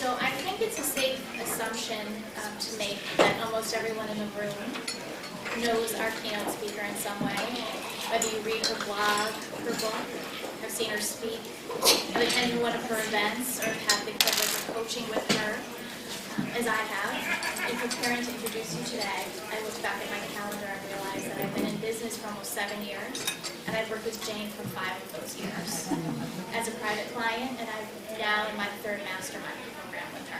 So I think it's a safe assumption to make that almost everyone in the room knows our keynote speaker in some way. Whether you read her blog, her book, have seen her speak, have attended one of her events, or have had the privilege of coaching with her, as I have. In preparing to introduce you today, I looked back at my calendar and realized that I've been in business for almost 7 years, and I've worked with Jane for 5 of those years as a private client, and I'm now in my 3rd mastermind program with her.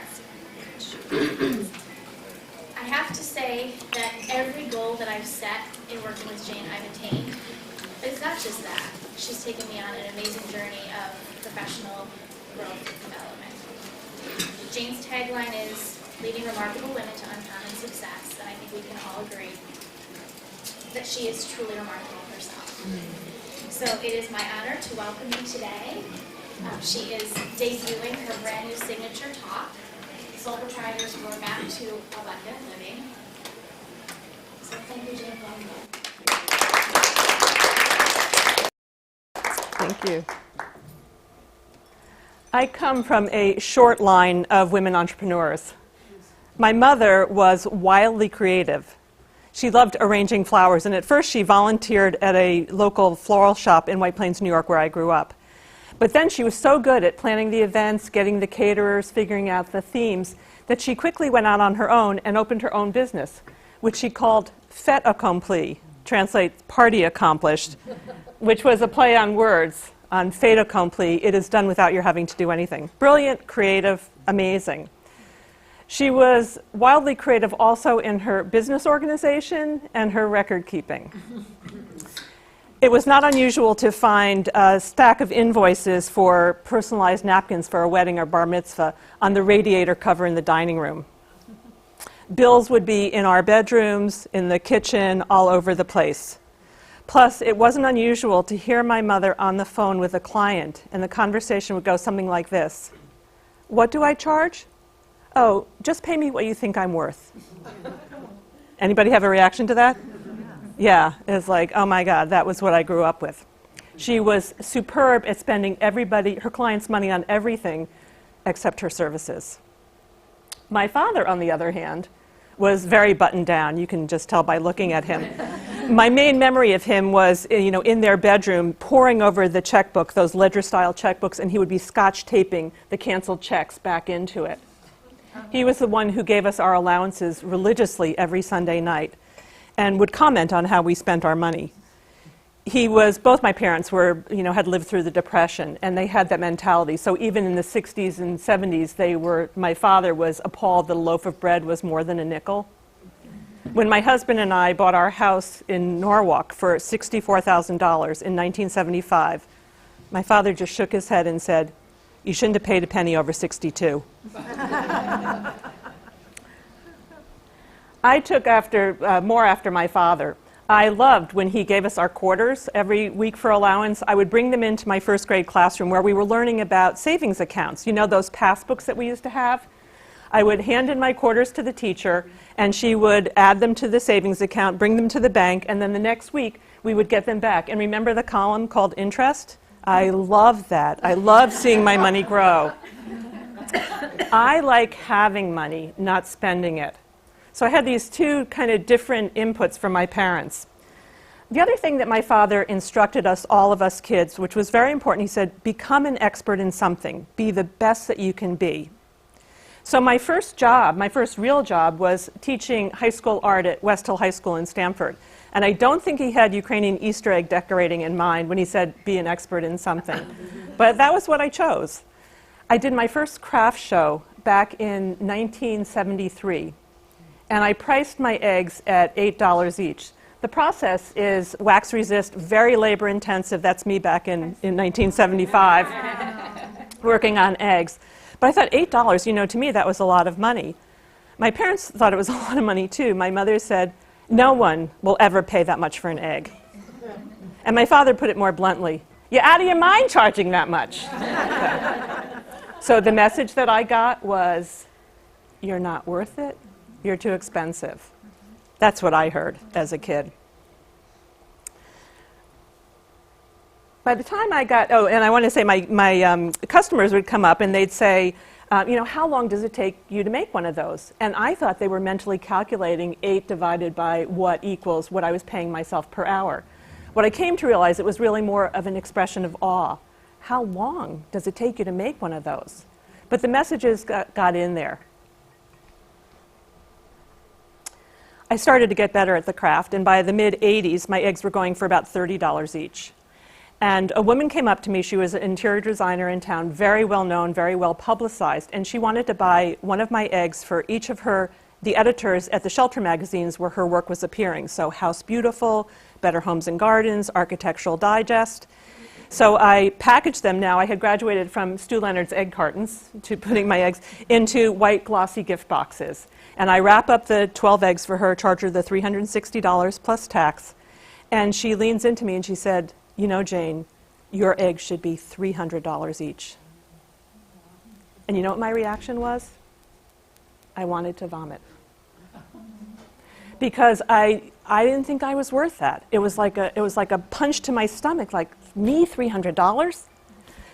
I have to say that every goal that I've set in working with Jane, I've attained. But it's not just that. She's taken me on an amazing journey of professional growth and development. Jane's tagline is leading remarkable women to uncommon success, and I think we can all agree that she is truly remarkable herself. So it is my honor to welcome you today. She is debuting her brand new signature talk, Sole Proprietor's Roadmap to Abundant Living. So thank you, Jane. Welcome. Thank you. I come from a short line of women entrepreneurs. My mother was wildly creative. She loved arranging flowers, and at first she volunteered at a local floral shop in White Plains, New York, where I grew up. But then she was so good at planning the events, getting the caterers, figuring out the themes, that she quickly went out on her own and opened her own business, which she called fait accompli, translates party accomplished, which was a play on words on fait accompli. It is done without your having to do anything. Brilliant, creative, amazing. She was wildly creative also in her business organization and her record keeping. It was not unusual to find a stack of invoices for personalized napkins for a wedding or bar mitzvah on the radiator cover in the dining room. Bills would be in our bedrooms, in the kitchen, all over the place. Plus, it wasn't unusual to hear my mother on the phone with a client, and the conversation would go something like this. What do I charge? Oh, just pay me what you think I'm worth. Anybody have a reaction to that? Yeah, it's like, oh my God, that was what I grew up with. She was superb at spending her clients' money on everything except her services. My father, on the other hand, was very buttoned down. You can just tell by looking at him. My main memory of him was, in their bedroom, poring over the checkbook, those ledger-style checkbooks, and he would be scotch taping the canceled checks back into it. He was the one who gave us our allowances religiously every Sunday night and would comment on how we spent our money. Both my parents had lived through the Depression, and they had that mentality. So even in the 60s and 70s, my father was appalled that a loaf of bread was more than a nickel. When my husband and I bought our house in Norwalk for $64,000 in 1975, my father just shook his head and said, "You shouldn't have paid a penny over 62." I took more after my father. I loved when he gave us our quarters every week for allowance. I would bring them into my 1st grade classroom where we were learning about savings accounts. You know those passbooks that we used to have? I would hand in my quarters to the teacher, and she would add them to the savings account, bring them to the bank, and then the next week we would get them back. And remember the column called interest? I love that. I love seeing my money grow. I like having money, not spending it. So I had these two kind of different inputs from my parents. The other thing that my father instructed all of us kids, which was very important, he said, become an expert in something. Be the best that you can be. So my first real job was teaching high school art at West Hill High School in Stamford. And I don't think he had Ukrainian Easter egg decorating in mind when he said, be an expert in something. But that was what I chose. I did my first craft show back in 1973. And I priced my eggs at $8 each. The process is wax resist, very labor intensive. That's me back in 1975, working on eggs. But I thought $8, to me that was a lot of money. My parents thought it was a lot of money too. My mother said, no one will ever pay that much for an egg. And my father put it more bluntly, you're out of your mind charging that much. So the message that I got was, you're not worth it. You're too expensive. That's what I heard as a kid. By the time I got, and I want to say my customers would come up and they'd say, How long does it take you to make one of those? And I thought they were mentally calculating 8 divided by what equals what I was paying myself per hour. What I came to realize, it was really more of an expression of awe. How long does it take you to make one of those? But the messages got in there. I started to get better at the craft, and by the mid-'80s, my eggs were going for about $30 each. And a woman came up to me. She was an interior designer in town, very well known, very well publicized, and she wanted to buy one of my eggs for each of the editors at the shelter magazines where her work was appearing. So House Beautiful, Better Homes and Gardens, Architectural Digest. So I packaged them now. I had graduated from Stu Leonard's egg cartons to putting my eggs into white glossy gift boxes. And I wrap up the 12 eggs for her, charge her the $360 plus tax. And she leans into me and she said, "You know, Jane, your eggs should be $300 each." And you know what my reaction was? I wanted to vomit. Because I didn't think I was worth that. It was like a punch to my stomach, like, me, $300?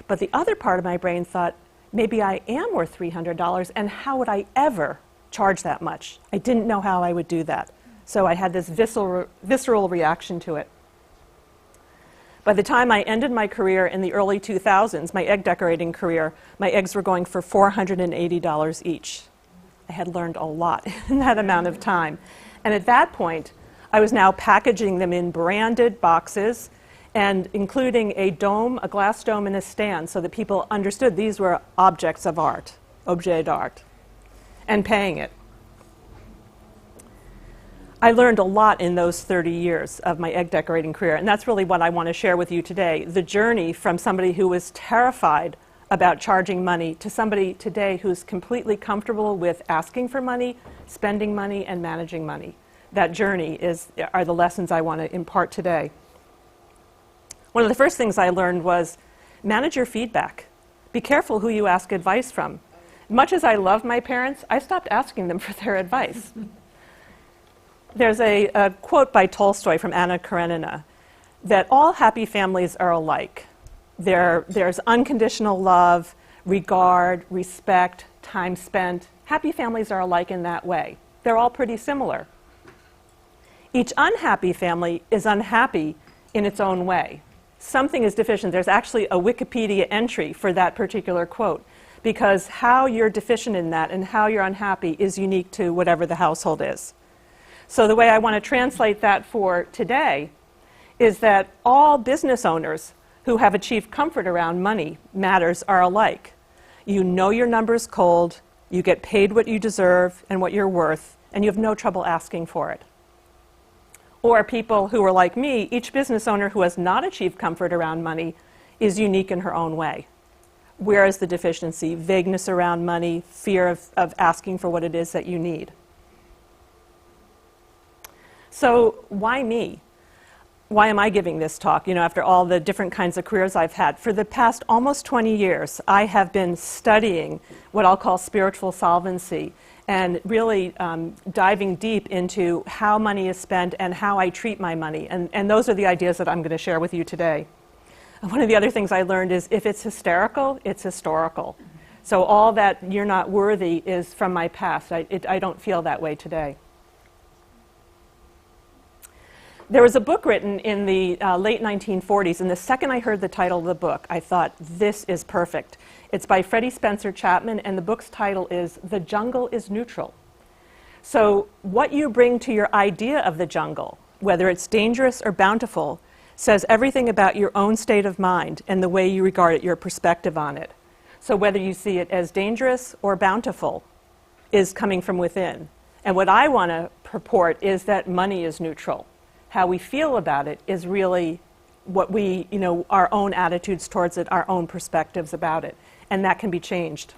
But the other part of my brain thought, maybe I am worth $300, and how would I ever charge that much? I didn't know how I would do that. So I had this visceral reaction to it. By the time I ended my career in the early 2000s, my egg decorating career, my eggs were going for $480 each. I had learned a lot in that amount of time. And at that point, I was now packaging them in branded boxes and including a dome, a glass dome, and a stand so that people understood these were objects of art, objet d'art, and paying it. I learned a lot in those 30 years of my egg decorating career, and that's really what I want to share with you today, the journey from somebody who was terrified about charging money to somebody today who's completely comfortable with asking for money, spending money, and managing money. That journey are the lessons I want to impart today. One of the first things I learned was manage your feedback. Be careful who you ask advice from. Much as I love my parents, I stopped asking them for their advice. There's a quote by Tolstoy from Anna Karenina that all happy families are alike. There's unconditional love, regard, respect, time spent. Happy families are alike in that way. They're all pretty similar. Each unhappy family is unhappy in its own way. Something is deficient. There's actually a Wikipedia entry for that particular quote, because how you're deficient in that and how you're unhappy is unique to whatever the household is. So the way I want to translate that for today is that all business owners who have achieved comfort around money matters are alike. You know your numbers cold, you get paid what you deserve and what you're worth, and you have no trouble asking for it. Or people who are like me, each business owner who has not achieved comfort around money is unique in her own way. Where is the deficiency? Vagueness around money, fear of asking for what it is that you need. So why me? Why am I giving this talk? After all the different kinds of careers I've had. For the past almost 20 years, I have been studying what I'll call spiritual solvency and really diving deep into how money is spent and how I treat my money. And those are the ideas that I'm going to share with you today. And one of the other things I learned is if it's hysterical, it's historical. So all that you're not worthy is from my past. I don't feel that way today. There was a book written in the late 1940s, and the second I heard the title of the book, I thought, this is perfect. It's by Freddie Spencer Chapman, and the book's title is The Jungle is Neutral. So what you bring to your idea of the jungle, whether it's dangerous or bountiful, says everything about your own state of mind and the way you regard it, your perspective on it. So whether you see it as dangerous or bountiful is coming from within. And what I want to purport is that money is neutral. How we feel about it is really what we, our own attitudes towards it, our own perspectives about it, and that can be changed.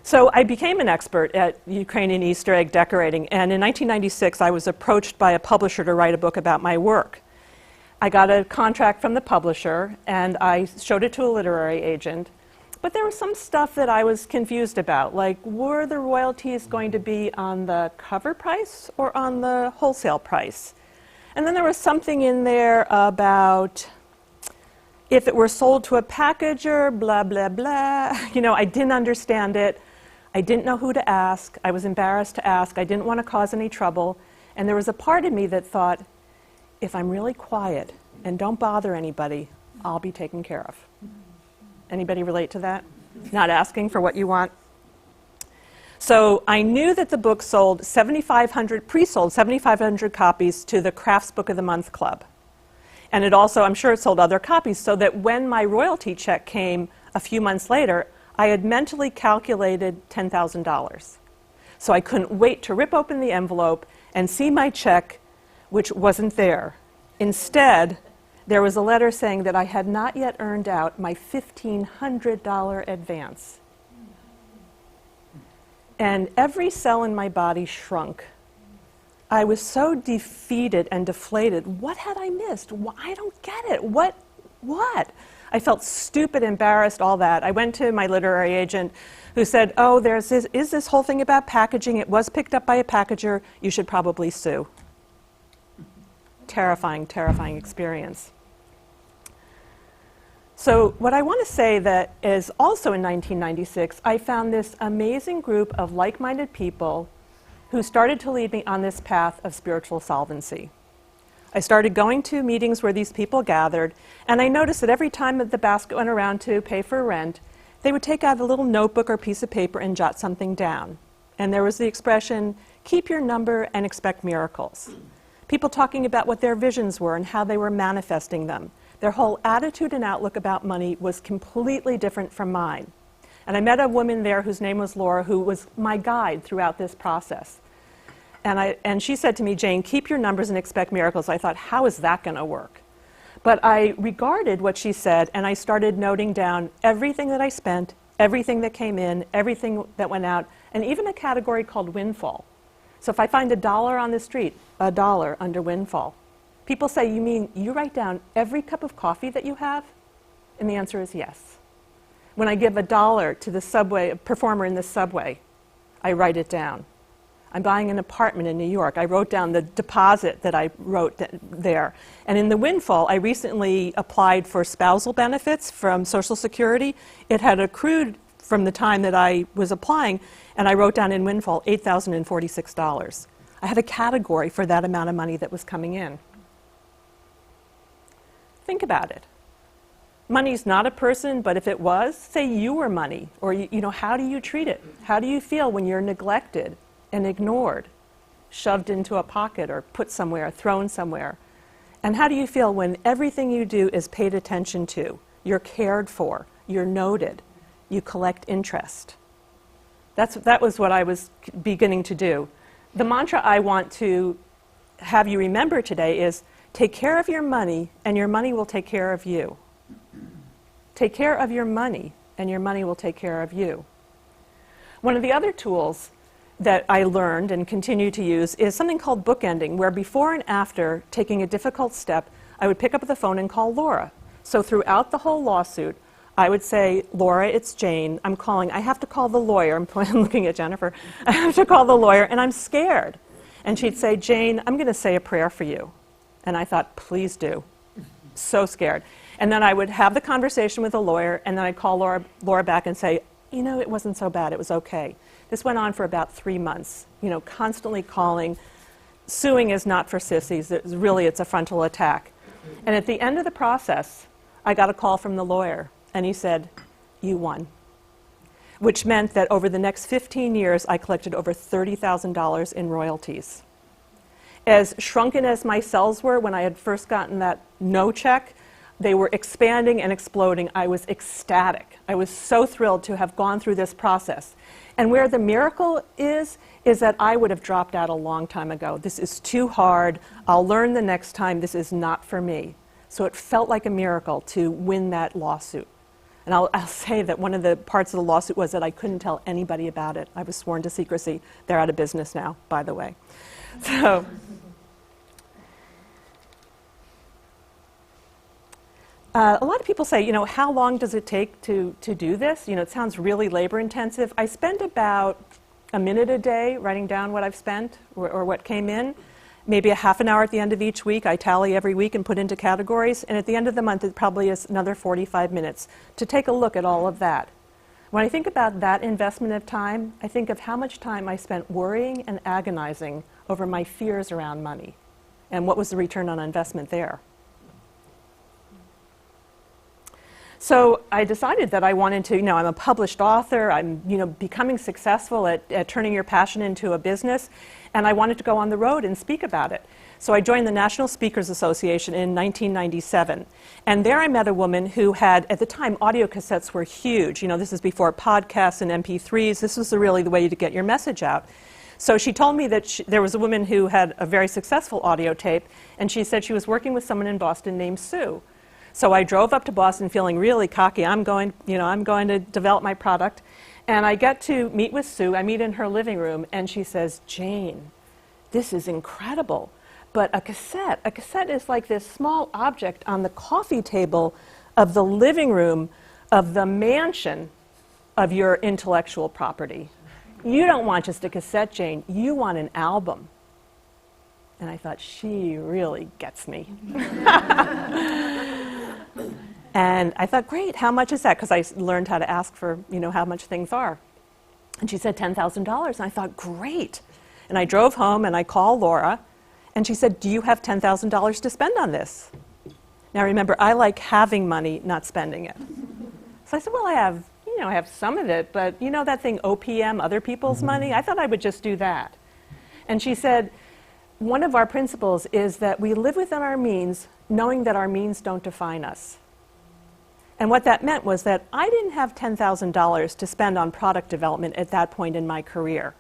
So I became an expert at Ukrainian Easter egg decorating, and in 1996 I was approached by a publisher to write a book about my work. I got a contract from the publisher, and I showed it to a literary agent, but there was some stuff that I was confused about, like were the royalties going to be on the cover price or on the wholesale price? And then there was something in there about If it were sold to a packager, blah, blah, blah, I didn't understand it. I didn't know who to ask. I was embarrassed to ask. I didn't want to cause any trouble. And there was a part of me that thought, if I'm really quiet and don't bother anybody, I'll be taken care of. Anybody relate to that? Not asking for what you want? So I knew that the book sold 7,500, pre-sold 7,500 copies to the Crafts Book of the Month Club. And it also, I'm sure it sold other copies, so that when my royalty check came a few months later, I had mentally calculated $10,000. So I couldn't wait to rip open the envelope and see my check, which wasn't there. Instead, there was a letter saying that I had not yet earned out my $1,500 advance. And every cell in my body shrunk. I was so defeated and deflated. What had I missed? I don't get it. What? I felt stupid, embarrassed, all that. I went to my literary agent who said, oh, is this whole thing about packaging. It was picked up by a packager. You should probably sue. Terrifying, terrifying experience. So what I want to say that is also in 1996, I found this amazing group of like-minded people who started to lead me on this path of spiritual solvency. I started going to meetings where these people gathered, and I noticed that every time that the basket went around to pay for rent, they would take out a little notebook or piece of paper and jot something down. And there was the expression, keep your number and expect miracles. People talking about what their visions were and how they were manifesting them. Their whole attitude and outlook about money was completely different from mine. And I met a woman there whose name was Laura, who was my guide throughout this process. And she said to me, Jane, keep your numbers and expect miracles. I thought, how is that going to work? But I regarded what she said, and I started noting down everything that I spent, everything that came in, everything that went out, and even a category called windfall. So if I find $1 on the street, $1 under windfall. People say, you mean you write down every cup of coffee that you have? And the answer is yes. When I give $1 to the subway, a performer in the subway, I write it down. I'm buying an apartment in New York. I wrote down the deposit that I wrote there. And in the windfall, I recently applied for spousal benefits from Social Security. It had accrued from the time that I was applying, and I wrote down in windfall $8,046. I had a category for that amount of money that was coming in. Think about it. Money's not a person, but if it was, say you were money, or how do you treat it? How do you feel when you're neglected and ignored, shoved into a pocket or put somewhere, thrown somewhere? And how do you feel when everything you do is paid attention to? You're cared for, you're noted, you collect interest. That was what I was beginning to do. The mantra I want to have you remember today is, take care of your money, and your money will take care of you. Take care of your money, and your money will take care of you. One of the other tools that I learned and continue to use is something called bookending, where before and after taking a difficult step, I would pick up the phone and call Laura. So throughout the whole lawsuit, I would say, Laura, it's Jane. I'm calling. I have to call the lawyer. I'm looking at Jennifer. I have to call the lawyer, and I'm scared. And she'd say, Jane, I'm going to say a prayer for you. And I thought, please do. So scared. And then I would have the conversation with the lawyer, and then I'd call Laura back and say, it wasn't so bad. It was okay. This went on for about 3 months, constantly calling. Suing is not for sissies. It's a frontal attack. And at the end of the process, I got a call from the lawyer, and he said, you won. Which meant that over the next 15 years, I collected over $30,000 in royalties. As shrunken as my cells were when I had first gotten that no check, they were expanding and exploding. I was ecstatic. I was so thrilled to have gone through this process. And where the miracle is that I would have dropped out a long time ago. This is too hard. I'll learn the next time. This is not for me. So it felt like a miracle to win that lawsuit. And I'll say that one of the parts of the lawsuit was that I couldn't tell anybody about it. I was sworn to secrecy. They're out of business now, by the way. So, a lot of people say, how long does it take to do this? It sounds really labor intensive. I spend about a minute a day writing down what I've spent or what came in. maybe a half an hour at the end of each week. I tally every week and put into categories. And at the end of the month, it probably is another 45 minutes to take a look at all of that. When I think about that investment of time, I think of how much time I spent worrying and agonizing over my fears around money and what was the return on investment there. So I decided that I wanted to, I'm a published author, I'm, becoming successful at turning your passion into a business, and I wanted to go on the road and speak about it. So I joined the National Speakers Association in 1997, and there I met a woman who had, at the time, audio cassettes were huge. This is before podcasts and MP3s. This was really the way to get your message out. So she told me that there was a woman who had a very successful audio tape, and she said she was working with someone in Boston named Sue. So I drove up to Boston feeling really cocky. I'm going to develop my product. And I get to meet with Sue. I meet in her living room, and she says, "Jane, this is incredible. But a cassette is like this small object on the coffee table of the living room of the mansion of your intellectual property. You don't want just a cassette, Jane. You want an album." And I thought, she really gets me. And I thought, great, how much is that? Because I learned how to ask for, how much things are. And she said $10,000. And I thought, great. And I drove home and I called Laura. And she said, "Do you have $10,000 to spend on this?" Now remember, I like having money, not spending it. So I said, well, I have some of it, but that thing OPM, other people's money? I thought I would just do that. And she said, one of our principles is that we live within our means, knowing that our means don't define us. And what that meant was that I didn't have $10,000 to spend on product development at that point in my career.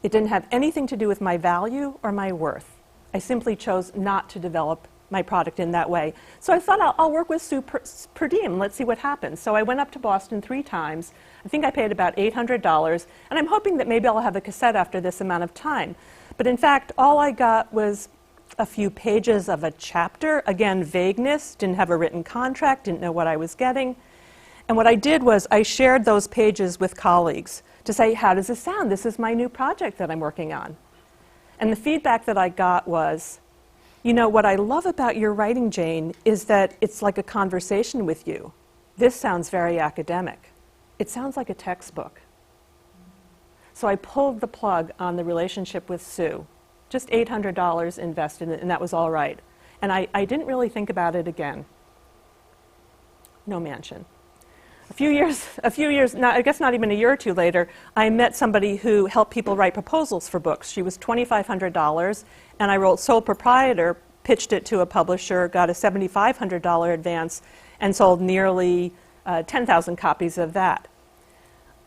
It didn't have anything to do with my value or my worth. I simply chose not to develop my product in that way. So I thought I'll work with Sue per diem. Let's see what happens. So I went up to Boston 3 times. I think I paid about $800, and I'm hoping that maybe I'll have a cassette after this amount of time. But in fact, all I got was a few pages of a chapter. Again, vagueness, didn't have a written contract, didn't know what I was getting. And what I did was I shared those pages with colleagues to say, how does this sound? This is my new project that I'm working on. And the feedback that I got was, what I love about your writing, Jane, is that it's like a conversation with you. This sounds very academic. It sounds like a textbook. So I pulled the plug on the relationship with Sue. Just $800 invested, and that was all right. And I didn't really think about it again. No mansion. A few years, I guess not even a year or two later, I met somebody who helped people write proposals for books. She was $2,500, and I wrote Sole Proprietor, pitched it to a publisher, got a $7,500 advance, and sold nearly 10,000 copies of that.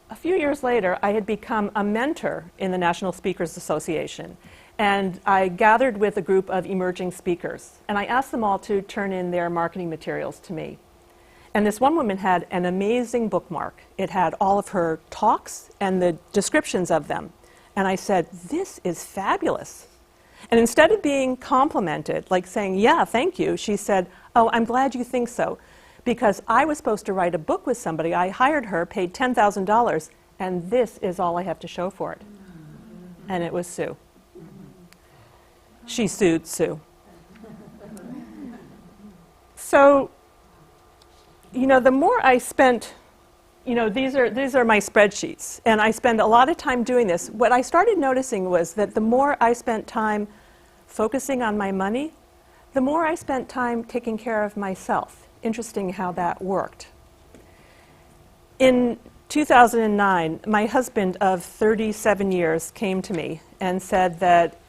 A few years later, I had become a mentor in the National Speakers Association. And I gathered with a group of emerging speakers, and I asked them all to turn in their marketing materials to me. And this one woman had an amazing bookmark. It had all of her talks and the descriptions of them. And I said, this is fabulous. And instead of being complimented, like saying, yeah, thank you, she said, oh, I'm glad you think so. Because I was supposed to write a book with somebody. I hired her, paid $10,000, and this is all I have to show for it. And it was Sue. She sued Sue. So, the more I spent, these are my spreadsheets, and I spend a lot of time doing this. What I started noticing was that the more I spent time focusing on my money, the more I spent time taking care of myself. Interesting how that worked. In 2009, my husband of 37 years came to me and said that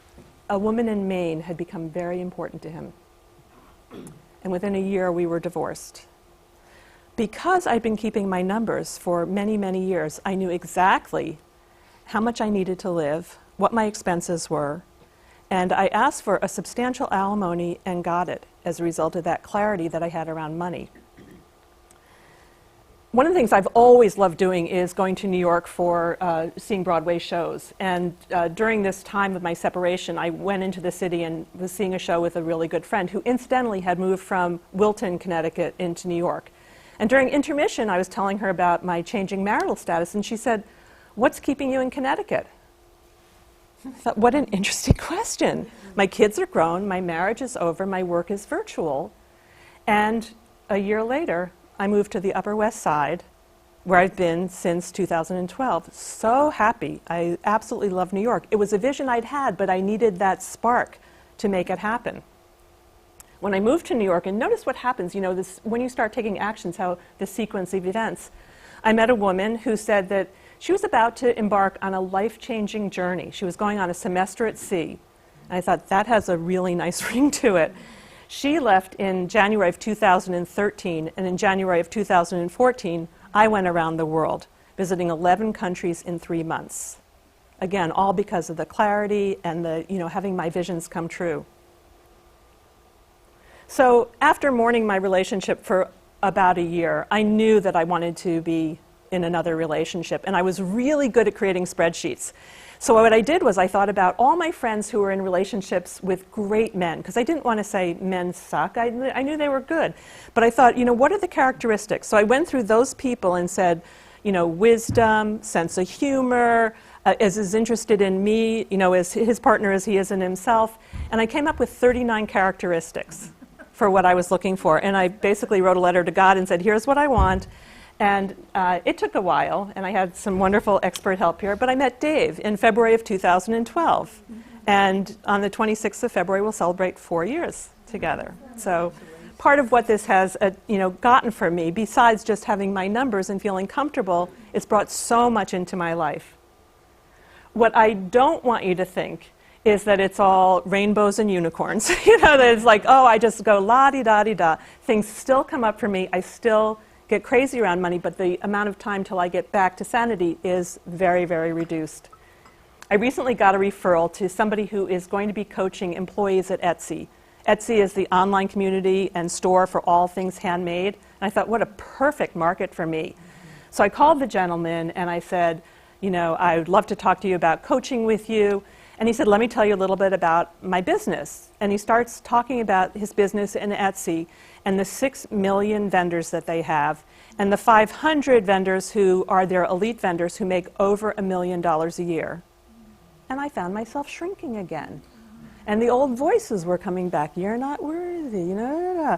a woman in Maine had become very important to him. And within a year, we were divorced. Because I'd been keeping my numbers for many, many years, I knew exactly how much I needed to live, what my expenses were, and I asked for a substantial alimony and got it as a result of that clarity that I had around money. One of the things I've always loved doing is going to New York for seeing Broadway shows. And during this time of my separation, I went into the city and was seeing a show with a really good friend who incidentally had moved from Wilton, Connecticut into New York. And during intermission, I was telling her about my changing marital status, and she said, "What's keeping you in Connecticut?" I thought, what an interesting question. My kids are grown, my marriage is over, my work is virtual. And a year later, I moved to the Upper West Side, where I've been since 2012. So happy. I absolutely love New York. It was a vision I'd had, but I needed that spark to make it happen. When I moved to New York, and notice what happens, you know, this, when you start taking actions, how the sequence of events. I met a woman who said that she was about to embark on a life-changing journey. She was going on a semester at sea. And I thought, that has a really nice ring to it. She left in January of 2013, and in January of 2014, I went around the world, visiting 11 countries in 3 months. Again, all because of the clarity and the, you know, having my visions come true. So after mourning my relationship for about a year, I knew that I wanted to be in another relationship, and I was really good at creating spreadsheets. So what I did was I thought about all my friends who were in relationships with great men, because I didn't want to say men suck. I knew they were good. But I thought, you know, what are the characteristics? So I went through those people and said, you know, wisdom, sense of humor, is interested in me, you know, as his partner as he is in himself. And I came up with 39 characteristics for what I was looking for. And I basically wrote a letter to God and said, here's what I want. And it took a while, and I had some wonderful expert help here, but I met Dave in February of 2012. And on the 26th of February, we'll celebrate 4 years together. So part of what this has you know, gotten for me, besides just having my numbers and feeling comfortable, it's brought so much into my life. What I don't want you to think is that it's all rainbows and unicorns. You know, that it's like, oh, I just go la-di-da-di-da. Things still come up for me. I still get crazy around money, but the amount of time till I get back to sanity is very, very reduced. I recently got a referral to somebody who is going to be coaching employees at Etsy. Etsy is the online community and store for all things handmade. And I thought, what a perfect market for me. So I called the gentleman and I said, you know, I would love to talk to you about coaching with you. And he said, let me tell you a little bit about my business. And he starts talking about his business in Etsy and the 6 million vendors that they have, and the 500 vendors who are their elite vendors who make over $1 million a year. And I found myself shrinking again. And the old voices were coming back, you're not worthy, you know.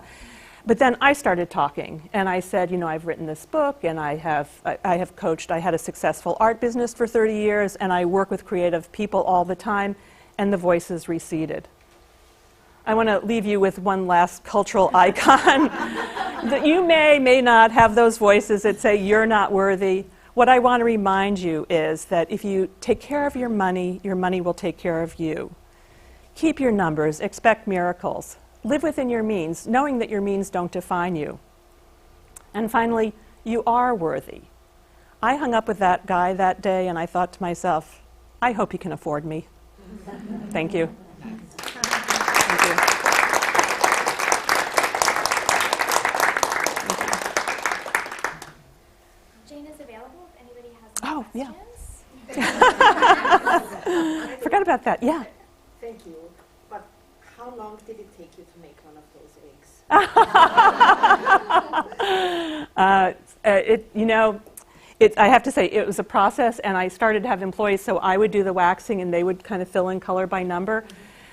But then I started talking, and I said, you know, I've written this book, and I have coached. I had a successful art business for 30 years, and I work with creative people all the time, and the voices receded. I want to leave you with one last cultural icon. That you may not have those voices that say you're not worthy. What I want to remind you is that if you take care of your money will take care of you. Keep your numbers, expect miracles. Live within your means, knowing that your means don't define you. And finally, you are worthy. I hung up with that guy that day and I thought to myself, I hope he can afford me. Thank you. Thank you. Jane is available if anybody has Oh, any yeah. questions. Forgot about that, yeah. Thank you. But how long did it take you to make one of those eggs? I have to say, it was a process, and I started to have employees, so I would do the waxing, and they would kind of fill in color by number.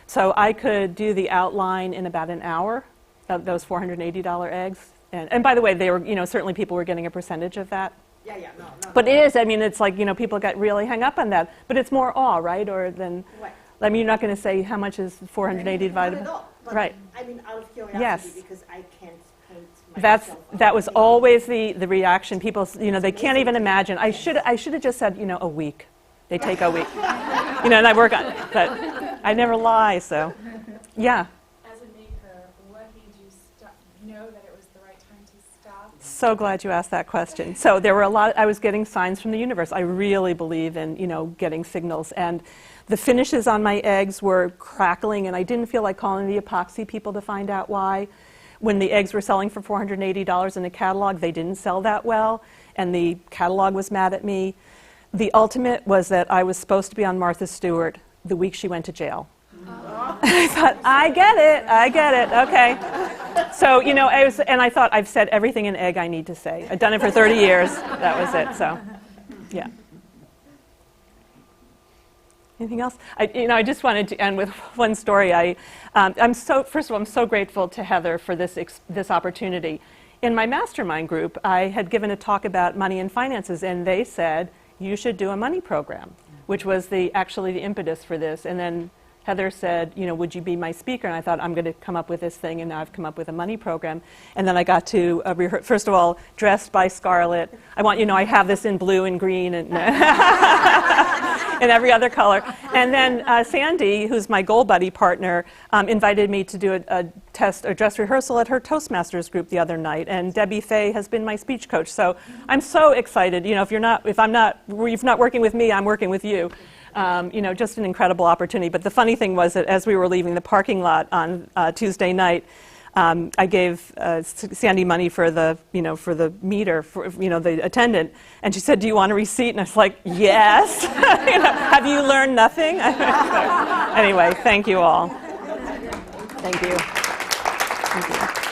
So I could do the outline in about an hour of those $480 eggs. And by the way, they were, you know, certainly people were getting a percentage of that. Yeah, no. But it is, I mean, it's like, you know, people got really hung up on that. But it's more awe, right? Or than, Right. I mean, you're not going to say how much is 480 divided by. Not at all. But Right. I mean, out of curiosity, Yes. because I can't paint myself. That was always the reaction. People, you know, they can't even imagine. I should have just said, you know, a week. They take a week. You know, and I work on it. But I never lie, so. Yeah. As a maker, what made you know that it was the right time to stop? So glad you asked that question. So there were I was getting signs from the universe. I really believe in, you know, getting signals. And the finishes on my eggs were crackling, and I didn't feel like calling the epoxy people to find out why. When the eggs were selling for $480 in the catalog, they didn't sell that well, and the catalog was mad at me. The ultimate was that I was supposed to be on Martha Stewart the week she went to jail. I thought, I get it, okay. So, you know, I thought, I've said everything in egg I need to say. I'd done it for 30 years. That was it, so, yeah. Anything else? I just wanted to end with one story. First of all, I'm so grateful to Heather for this opportunity. In my mastermind group, I had given a talk about money and finances, and they said, you should do a money program, which was actually the impetus for this. And then Heather said, would you be my speaker? And I thought, I'm going to come up with this thing, and now I've come up with a money program. And then I got to rehearse, first of all, dressed by Scarlett. I have this in blue and green and and every other color. And then Sandy, who's my goal buddy partner, invited me to do a dress rehearsal at her Toastmasters group the other night. And Debbie Fay has been my speech coach. So I'm so excited. If you're not working with me, I'm working with you. Just an incredible opportunity. But the funny thing was that as we were leaving the parking lot on Tuesday night, I gave Sandy money for the meter, the attendant, and she said, "Do you want a receipt?" And I was like, "Yes." Have you learned nothing? Anyway, thank you all. Thank you. Thank you.